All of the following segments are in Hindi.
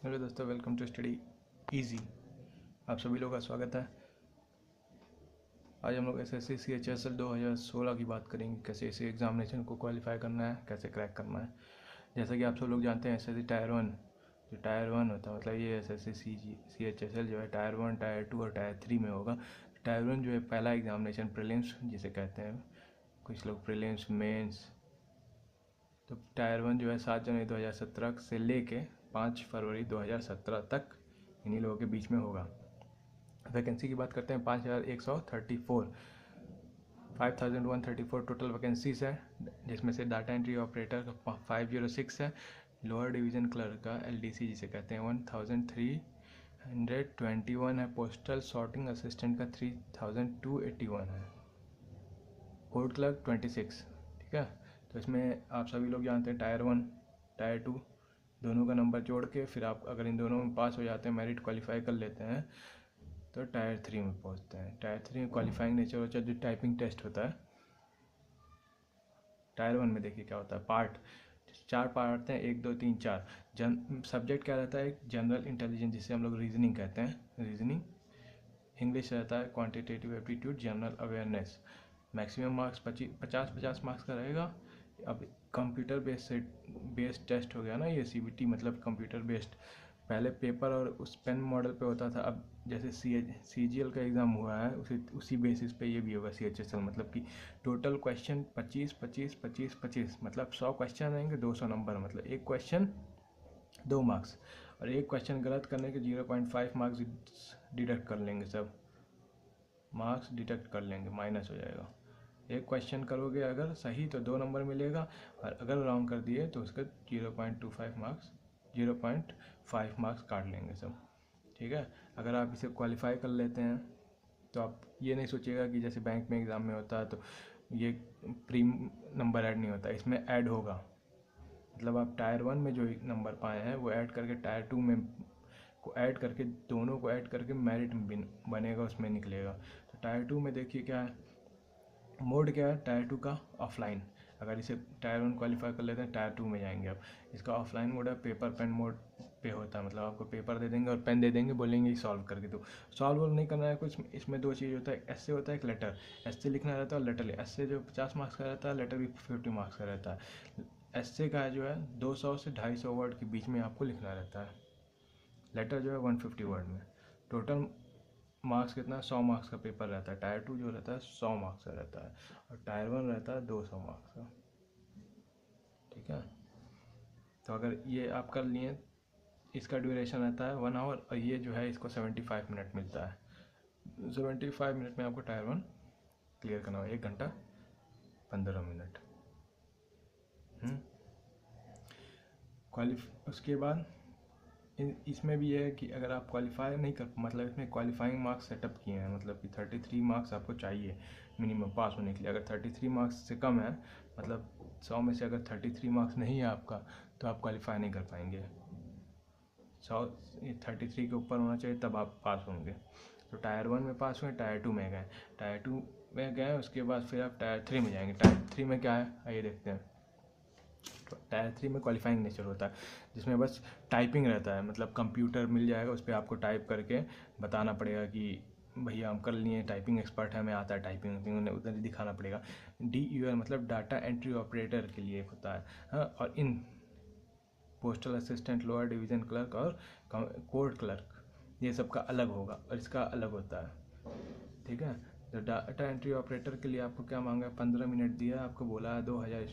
हेलो दोस्तों, वेलकम टू स्टडी इजी। आप सभी लोगों का स्वागत है। आज हम लोग एसएससी CHSL 2016 की बात करेंगे, कैसे इसी एग्जामिनेशन को क्वालिफाई करना है, कैसे क्रैक करना है। जैसा कि आप सब लोग जानते हैं, एसएससी टायर 1 जो टायर 1 होता है, मतलब ये एसएससी CHSL जो है टायर 1, टायर 2 और टायर 3 में होगा। टायर 1 जो है पहला एग्जामिनेशन, प्रीलिम्स जिसे कहते हैं, कुछ लोग प्रीलिम्स, मेंस। तो टायर 1 जो है 7 जनवरी 2017 से लेके 5 फरवरी 2017 तक इन्हीं लोगों के बीच में होगा। वैकेंसी की बात करते हैं, 5134 टोटल वैकेंसीज है, जिसमें से डाटा एंट्री ऑपरेटर का 506 है, लोअर डिवीज़न क्लर्क का LDC जिसे कहते हैं 1321 है, पोस्टल सॉर्टिंग असिस्टेंट का 3281 है, कोड क्लर्क 26। ठीक है, तो इसमें आप सभी लोग जानते हैं टायर 1 टायर 2 दोनों का नंबर जोड़ के फिर आप अगर इन दोनों में पास हो जाते हैं, मेरिट क्वालिफाई कर लेते हैं, तो टायर 3 में पहुंचते हैं। टायर 3 में क्वालिफाइंग नेचर होता है, जो टाइपिंग टेस्ट होता है। टायर 1 में देखिए क्या होता है, पार्ट 4 पार्ट आते हैं, 1 2 3 4। सब्जेक्ट क्या रहता है, जनरल इंटेलिजेंस जिसे हम लोग रीजनिंग कहते हैं, रीजनिंग। इंग्लिश रहता है quantitative aptitude, general awareness. Maximum marks 50 marks का रहेगा। अब कंप्यूटर बेस्ड टेस्ट हो गया ना ये, CBT मतलब कंप्यूटर बेस्ड। पहले पेपर और उस पेन मॉडल पे होता था, अब जैसे CGL का एग्ज़ाम हुआ है उसी बेसिस पे ये भी होगा CHSL। मतलब कि टोटल क्वेश्चन 25 मतलब 100 क्वेश्चन आएंगे, 200 नंबर, मतलब एक क्वेश्चन 2 मार्क्स, और एक क्वेश्चन गलत करने के 0.5 मार्क्स डिडक्ट कर लेंगे, सब मार्क्स डिडक्ट कर लेंगे, माइनस हो जाएगा। एक क्वेश्चन करोगे अगर सही तो 2 नंबर मिलेगा, और अगर रॉन्ग कर दिए तो उसका 0.5 मार्क्स काट लेंगे सब। ठीक है, अगर आप इसे क्वालिफाई कर लेते हैं तो आप ये नहीं सोचिएगा कि जैसे बैंक में एग्ज़ाम में होता है तो ये प्री नंबर ऐड नहीं होता, इसमें ऐड होगा। मतलब आप टायर 1 में जो नंबर पाए हैं वो ऐड करके टायर 2 में को ऐड करके, दोनों को ऐड करके मेरिट बनेगा, उसमें निकलेगा। तो टायर 2 में देखिए क्या है, मोड क्या है टायर 2 का, ऑफलाइन। अगर इसे टायर 1 क्वालिफाई कर लेते हैं, टायर 2 में जाएंगे। अब इसका ऑफलाइन मोड है, पेपर पेन मोड पे होता है, मतलब आपको पेपर दे देंगे और पेन दे देंगे, बोलेंगे सॉल्व करके दो। सॉल्व नहीं करना है कुछ, इसमें 2 चीज़ होता है, ऐसे होता है एक लेटर, ऐसे लिखना रहता है, और लेटर ऐसे जो 50 मार्क्स का रहता है, लेटर भी 50 मार्क्स का रहता है। ऐसे का जो है 200 से 250 वर्ड के बीच में आपको लिखना रहता है, लेटर जो है 150 वर्ड में। टोटल मार्क्स कितना, 100 मार्क्स का पेपर रहता है। टायर 2 जो रहता है 100 मार्क्स का रहता है, और टायर 1 रहता है 200 मार्क्स का। ठीक है, तो अगर ये आप कर लिए, इसका ड्यूरेशन रहता है 1 आवर, और ये जो है इसको 75 मिनट मिलता है। 75 मिनट में आपको टायर 1 क्लियर करना हो, 1 घंटा 15 मिनट। उसके बाद इसमें भी ये है कि अगर आप क्वालिफाई नहीं कर, मतलब इसमें क्वालिफाइंग मार्क्स सेटअप किए हैं, मतलब कि 33 मार्क्स आपको चाहिए मिनिमम पास होने के लिए। अगर 33 मार्क्स से कम है, मतलब 100 में से अगर 33 मार्क्स नहीं है आपका, तो आप क्वालिफाई नहीं कर पाएंगे। 33 के ऊपर होना चाहिए, तब आप पास होंगे। तो टायर 1 में पास हुए, टायर 2 में गए, टायर 2 में गए, उसके बाद फिर आप टायर 3 में जाएंगे। टायर 3 में क्या है आइए देखते हैं। टायर 3 में क्वालिफाइंग नेचर होता है, जिसमें बस टाइपिंग रहता है, मतलब कंप्यूटर मिल जाएगा, उस पर आपको टाइप करके बताना पड़ेगा कि भैया हम कर लिए, टाइपिंग एक्सपर्ट है, हमें आता है टाइपिंग, उन्हें उधर ही दिखाना पड़ेगा। DUL मतलब डाटा एंट्री ऑपरेटर के लिए होता है। हाँ, और इन postal assistant, lower division clerk और कोड क्लर्क, ये सब का अलग होगा और इसका अलग होता है। ठीक है, तो डाटा एंट्री ऑपरेटर के लिए आपको क्या मांगा है, 15 मिनट दिया, आपको बोला है 2000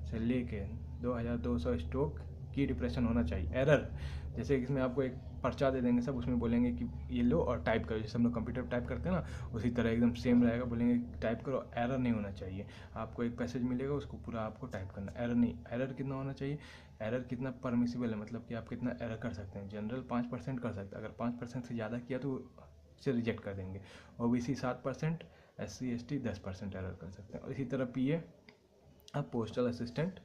से लेके 2200 स्ट्रोक की डिप्रेशन होना चाहिए। एरर, जैसे इसमें आपको एक पर्चा दे देंगे सब, उसमें बोलेंगे कि ये लो और टाइप करो, जैसे हम लोग कंप्यूटर टाइप करते हैं ना, उसी तरह एकदम सेम रहेगा, बोलेंगे टाइप करो, एरर नहीं होना चाहिए। आपको एक पैसेज मिलेगा, उसको पूरा आपको टाइप करना, एरर नहीं। एरर कितना होना चाहिए, एरर कितना परमिसिबल है, मतलब कि आप कितना एरर कर सकते हैं। जनरल 5% कर सकते हैं, अगर 5% से ज़्यादा किया तो से रिजेक्ट कर देंगे। OBC 7%, SC ST 10% एरर कर सकते हैं। और इसी तरह PA, अब postal assistant,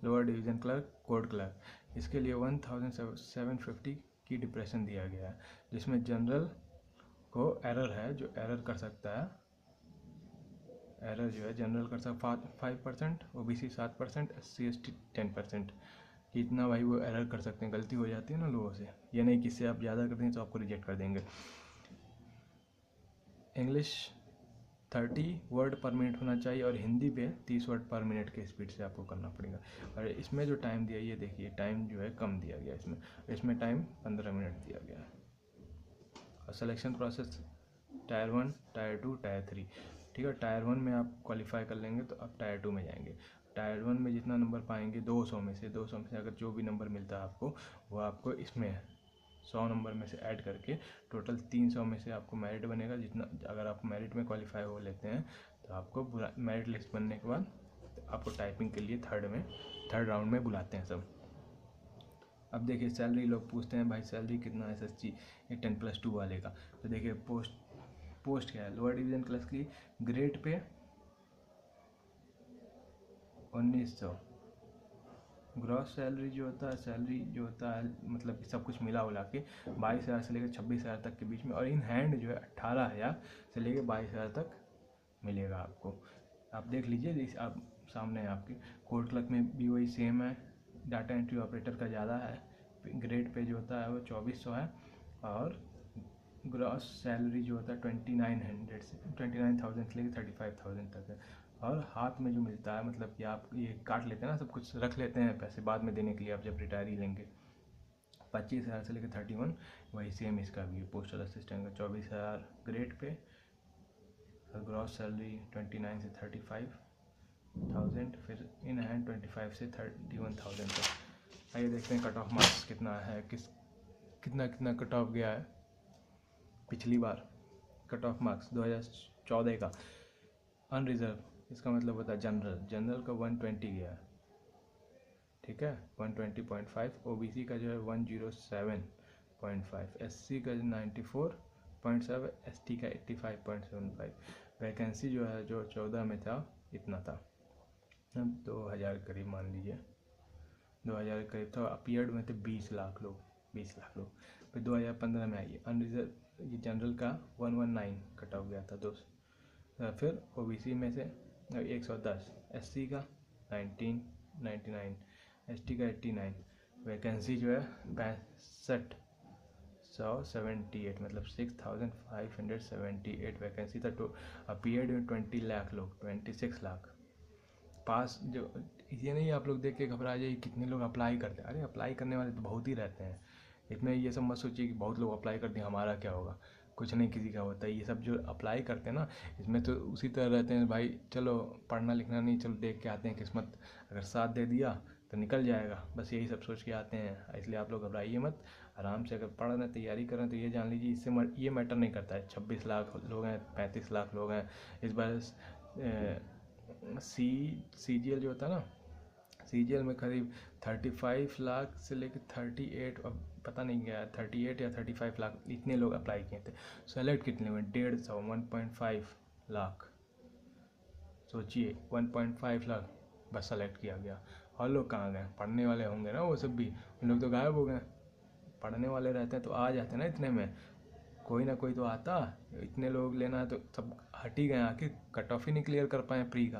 lower division clerk, code clerk, इसके लिए 1750 की डिप्रेशन दिया गया है, जिसमें जनरल को एरर है, जो एरर कर सकता है, एरर जो है जनरल कर सकता 5%, OBC 7%, SC ST 10%। कि इतना भाई वो एरर कर सकते हैं, गलती हो जाती है ना लोगों से, ये नहीं कि इससे आप ज़्यादा कर देंगे तो आपको रिजेक्ट कर देंगे। इंग्लिश 30 वर्ड पर मिनट होना चाहिए और हिंदी पे 30 वर्ड पर मिनट के स्पीड से आपको करना पड़ेगा। और इसमें जो टाइम दिया, ये देखिए टाइम जो है कम दिया गया इसमें टाइम 15 मिनट दिया गया है। और selection process tyre 1, tyre 2, tyre 3, ठीक है। टायर 1 में आप क्वालिफाई कर लेंगे तो आप टायर 2 में जाएंगे। टायर 1 में जितना नंबर पाएंगे 200 में से अगर जो भी नंबर मिलता है आपको, वो आपको इसमें 100 नंबर में से ऐड करके टोटल 300 में से आपको मेरिट बनेगा। जितना अगर आप मेरिट में क्वालिफाई हो लेते हैं तो आपको मेरिट लिस्ट बनने के बाद आपको टाइपिंग के लिए थर्ड राउंड में बुलाते हैं सब। अब देखिए सैलरी, लोग पूछते हैं भाई सैलरी कितना है SSC ये 10+2 वाले का। तो देखिए पोस्ट क्या है, लोअर डिवीजन क्लास की ग्रेड पे 1900। ग्रॉस सैलरी जो होता है मतलब सब कुछ मिला उला के 22,000 से लेकर 26,000 तक के बीच में। और इन हैंड जो है 18,000 से लेकर 22,000 तक मिलेगा आपको। आप देख लीजिए, आप सामने है आपके। कोड क्लर्क में भी वही सेम है, डाटा एंट्री ऑपरेटर का ज़्यादा है, ग्रेड पे जो होता है वो 2400 है। और ग्रॉस सैलरी जो होता है 29,000 से लेकर 35,000 तक है। और हाथ में जो मिलता है, मतलब कि आप ये काट लेते हैं ना, सब कुछ रख लेते हैं पैसे बाद में देने के लिए आप जब रिटायरी लेंगे, 25,000 से लेकर 31, वही सेम इसका भी पोस्टल असिस्टेंट का 24,000 ग्रेड पे। और ग्रॉस सैलरी 29 से 35,000, फिर इन हैंड 25 से 31,000 तक। आइए देखते हैं कट ऑफ मार्क्स कितना है, कितना कट ऑफ गया है पिछली बार। कट ऑफ मार्क्स 2014 का अनरिजर्व, इसका मतलब होता है जनरल का 120 गया है, ठीक है, 120.5। OBC का जो है 107.5, SC का 94.7, ST का 85.75। वैकेंसी जो है जो 14 में था इतना था, अब 2000 करीब मान लीजिए, 2000 करीब था। अपीयर्ड में थे 20 लाख लोग। फिर 2015 में आई अनरिजर्व, ये जनरल का 119 कट ऑफ गया था 200। फिर OBC में से 110, SC का 1999, ST का 89। वैकेंसी जो है 6578, मतलब 6578 वैकेंसी था। तो अपीयर्ड में 20 लाख लोग, 26 लाख। पास जो, ये नहीं आप लोग देख के घबरा जाइए कितने लोग अप्लाई करते हैं, अरे अप्लाई करने वाले तो बहुत ही रहते हैं। इसमें ये सब मत सोचिए कि बहुत लोग अप्लाई करते हैं हमारा क्या होगा, कुछ नहीं किसी का होता है। ये सब जो अप्लाई करते हैं ना, इसमें तो उसी तरह रहते हैं भाई, चलो पढ़ना लिखना नहीं, चलो देख के आते हैं, किस्मत अगर साथ दे दिया तो निकल जाएगा, बस यही सब सोच के आते हैं। इसलिए आप लोग घबराइए मत, आराम से अगर पढ़ रहे हैं, तैयारी कर रहे हैं, तो ये जान लीजिए इससे ये मैटर नहीं करता है 26 लाख लोग हैं, 35 लाख लोग हैं। इस बार CGL जो होता है ना, CGL में करीब 35 लाख से लेकर 38, अब पता नहीं गया 38 या 35 लाख इतने लोग अप्लाई किए थे। सेलेक्ट कितने हुए, 150, 1.5 लाख। सोचिए 1.5 लाख बस सेलेक्ट किया गया। और लोग कहाँ गए, पढ़ने वाले होंगे ना वो सब भी, उन लोग तो गायब हो गए। पढ़ने वाले रहते हैं तो आ जाते ना इतने में, कोई ना कोई तो आता। इतने लोग लेना है तो सब हट ही गए, आखिर कट ऑफ ही नहीं क्लियर कर पाए प्री का,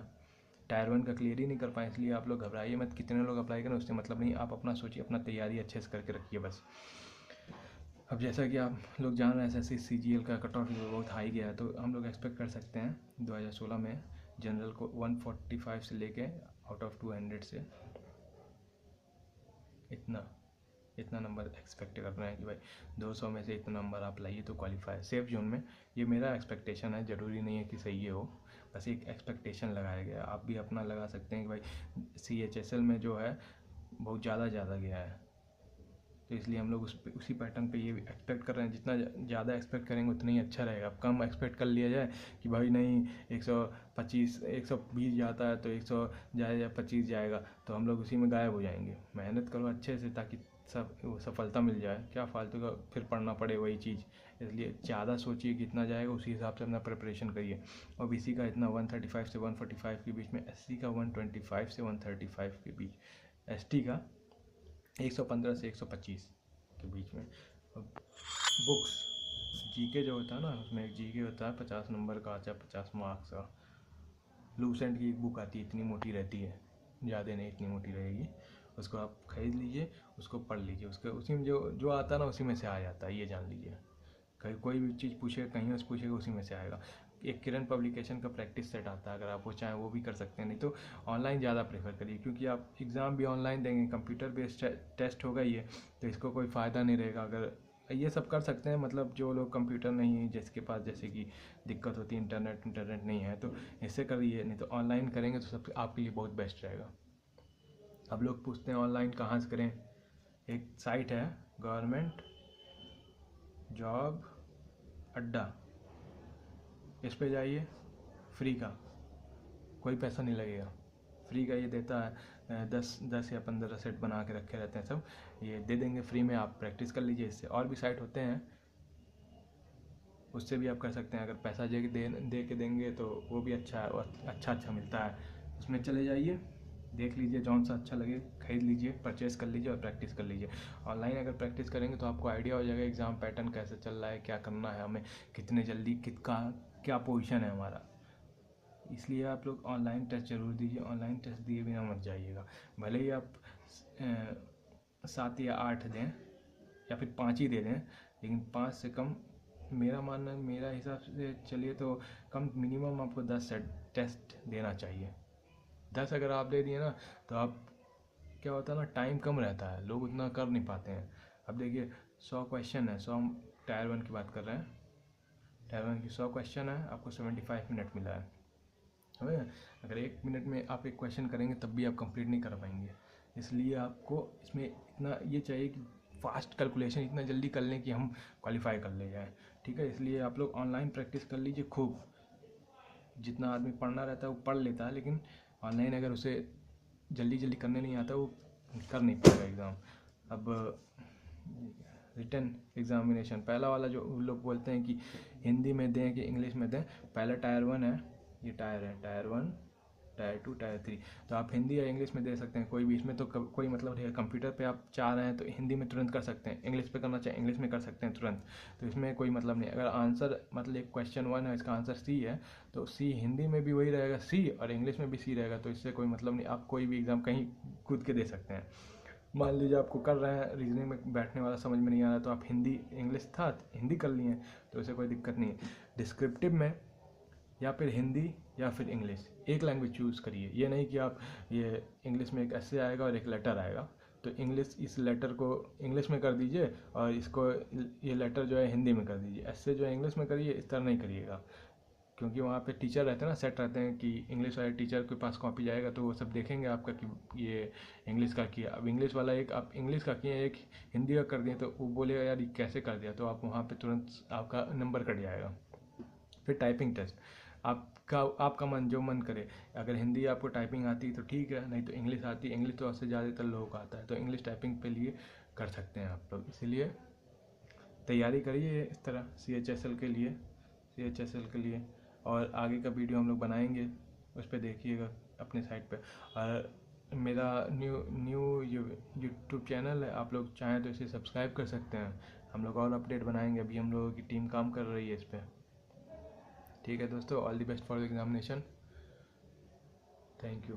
टायर 1 का क्लियर ही नहीं कर पाए। इसलिए आप लोग घबराइए मत, कितने लोग अप्लाई करें उससे मतलब नहीं, आप अपना सोचिए, अपना तैयारी अच्छे से करके रखिए बस। अब जैसा कि आप लोग जान रहे हैं SSC CGL का कट ऑफ बहुत हाई गया है, तो हम लोग एक्सपेक्ट कर सकते हैं 2016 में जनरल को 145 से लेके आउट ऑफ 200 से इतना नंबर एक्सपेक्ट कर रहे हैं कि भाई 200 में से इतना नंबर आप लाइए तो क्वालिफाई सेफ जोन में। ये मेरा एक्सपेक्टेशन है, ज़रूरी नहीं है कि सही हो, बस एक एक्सपेक्टेशन लगाया गया है। आप भी अपना लगा सकते हैं कि भाई CHSL में जो है बहुत ज़्यादा गया है, तो इसलिए हम लोग उसी पैटर्न पे ये एक्सपेक्ट कर रहे हैं। जितना ज़्यादा एक्सपेक्ट करेंगे उतना ही अच्छा रहेगा। अब कम एक्सपेक्ट कर लिया जाए कि भाई नहीं 125 120 जाता है तो 100 जाए या 25 जाएगा, तो हम लोग उसी में गायब हो जाएंगे। मेहनत करो अच्छे से ताकि सफलता मिल जाए, क्या फालतू का फिर पढ़ना पड़े वही चीज़। इसलिए ज़्यादा सोचिए कितना जाएगा, उसी हिसाब से अपना प्रिपरेशन करिए। और BC का इतना 135 से 145 के बीच में, SC का 125 से 135 के बीच, ST का 115 से 125 के बीच में। बुक्स GK जो होता है ना, उसमें एक GK होता है 50 नंबर का, चाहे 50 मार्क्स का। लूसेंट की एक बुक आती है, इतनी मोटी रहती है, ज़्यादा नहीं इतनी मोटी रहेगी, उसको आप खरीद लीजिए, उसको पढ़ लीजिए, उसके उसी में जो जो आता है ना उसी में से आ जाता है, ये जान लीजिए। कहीं कोई भी चीज़ पूछेगा, कहीं से पूछेगा, उसी में से आएगा। एक किरण पब्लिकेशन का प्रैक्टिस सेट आता है, अगर आप वो चाहें वो भी कर सकते हैं, नहीं तो ऑनलाइन ज़्यादा प्रेफर करिए, क्योंकि आप एग्ज़ाम भी ऑनलाइन देंगे, कंप्यूटर बेस्ड टेस्ट होगा ये, तो इसको कोई फ़ायदा नहीं रहेगा। अगर ये सब कर सकते हैं, मतलब जो लोग कंप्यूटर नहीं है, जिसके पास जैसे कि दिक्कत होती है, इंटरनेट नहीं है, तो इससे करिए, नहीं तो ऑनलाइन करेंगे तो सब आपके लिए बहुत बेस्ट रहेगा। अब लोग पूछते हैं ऑनलाइन कहाँ से करें। एक साइट है गवर्नमेंट जॉब अड्डा, इस पे जाइए, फ्री का, कोई पैसा नहीं लगेगा, फ्री का ये देता है। 10 या 15 सेट बना के रखे रहते हैं, सब ये दे देंगे फ्री में, आप प्रैक्टिस कर लीजिए इससे। और भी साइट होते हैं, उससे भी आप कर सकते हैं, अगर पैसा दे के देंगे तो वो भी अच्छा है, और अच्छा मिलता है। उसमें चले जाइए, देख लीजिए, जौन सा अच्छा लगे खरीद लीजिए, परचेज़ कर लीजिए और प्रैक्टिस कर लीजिए। ऑनलाइन अगर प्रैक्टिस करेंगे तो आपको आइडिया हो जाएगा एग्ज़ाम पैटर्न कैसे चल रहा है, क्या करना है हमें, कितने जल्दी कितना क्या पोजीशन है हमारा। इसलिए आप लोग ऑनलाइन टेस्ट ज़रूर दीजिए, ऑनलाइन टेस्ट दिए बिना मत जाइएगा। भले ही आप 7 या 8 दें या फिर 5 ही दे दें, लेकिन 5 से कम, मेरा हिसाब से चलिए तो कम मिनिमम आपको 10 सेट टेस्ट देना चाहिए। 10 अगर आप दे दिए ना, तो आप क्या होता है ना, टाइम कम रहता है, लोग उतना कर नहीं पाते हैं। अब देखिए 100 क्वेश्चन है, 100 टायर 1 की बात कर रहे हैं, टायर 1 की 100 क्वेश्चन है, आपको 75 मिनट मिला है। हमें अगर 1 मिनट में आप एक क्वेश्चन करेंगे तब भी आप कंप्लीट नहीं कर पाएंगे। इसलिए आपको इसमें इतना ये चाहिए कि फास्ट कैलकुलेशन इतना जल्दी कर लें कि हम क्वालिफाई कर ले जाएँ, ठीक है। इसलिए आप लोग ऑनलाइन प्रैक्टिस कर लीजिए खूब। जितना आदमी पढ़ना रहता है वो पढ़ लेता है, लेकिन ऑनलाइन अगर उसे जल्दी करने नहीं आता, वो कर नहीं पाएगा एग्ज़ाम। अब रिटन एग्जामिनेशन पहला वाला, जो लोग बोलते हैं कि हिंदी में दें कि इंग्लिश में दें, पहला टायर 1 है, ये टायर है, टायर 1, टायर 2, टायर 3, तो आप हिंदी या इंग्लिश में दे सकते हैं, कोई भी, इसमें तो कोई मतलब नहीं है। कंप्यूटर पे आप चाह रहे हैं तो हिंदी में तुरंत कर सकते हैं, इंग्लिश पे करना चाहे इंग्लिश में कर सकते हैं तुरंत, तो इसमें कोई मतलब नहीं। अगर आंसर मतलब एक क्वेश्चन 1 है, इसका आंसर सी है, तो सी हिंदी में भी वही रहेगा सी, और इंग्लिश में भी सी रहेगा, तो इससे कोई मतलब नहीं, आप कोई भी एग्ज़ाम कहीं कूद के दे सकते हैं। मान लीजिए आपको कर रहे हैं, रीजनिंग में बैठने वाला समझ में नहीं आ रहा, तो आप हिंदी, इंग्लिश था हिंदी कर लिए, तो इससे कोई दिक्कत नहीं है। डिस्क्रिप्टिव में या फिर हिंदी या फिर इंग्लिश, एक लैंग्वेज चूज़ करिए। ये नहीं कि आप, ये इंग्लिश में एक ऐसे आएगा और एक लेटर आएगा, तो इंग्लिश, इस लेटर को इंग्लिश में कर दीजिए और इसको, ये लेटर जो है हिंदी में कर दीजिए। ऐसे जो है इंग्लिश में करिए, इस तरह नहीं करिएगा, क्योंकि वहाँ पे टीचर रहते हैं ना, सेट रहते हैं कि इंग्लिश वाले टीचर के पास कॉपी जाएगा तो वो सब देखेंगे आपका कि ये इंग्लिश का किया। अब इंग्लिश वाला एक, आप इंग्लिश का किए, एक हिंदी का कर दिए, तो वो बोलेगा यार ये कैसे कर दिया, तो आप वहाँ पे तुरंत आपका नंबर कट जाएगा। फिर टाइपिंग टेस्ट, आपका मन जो मन करे, अगर हिंदी आपको टाइपिंग आती है तो ठीक है, नहीं तो इंग्लिश आती है, इंग्लिश तो उससे ज़्यादातर लोगों को आता है, तो इंग्लिश टाइपिंग पे लिए कर सकते हैं आप लोग। इसीलिए तैयारी करिए इस तरह CHSL के लिए, और आगे का वीडियो हम लोग बनाएंगे, उस पर देखिएगा अपने साइट पे। और मेरा न्यू यूट्यूब चैनल है, आप लोग चाहें तो इसे सब्सक्राइब कर सकते हैं, हम लोग और अपडेट बनाएंगे। अभी हम लोगों की टीम काम कर रही है इस पर। ठीक है दोस्तों, all the best for the examination, thank you.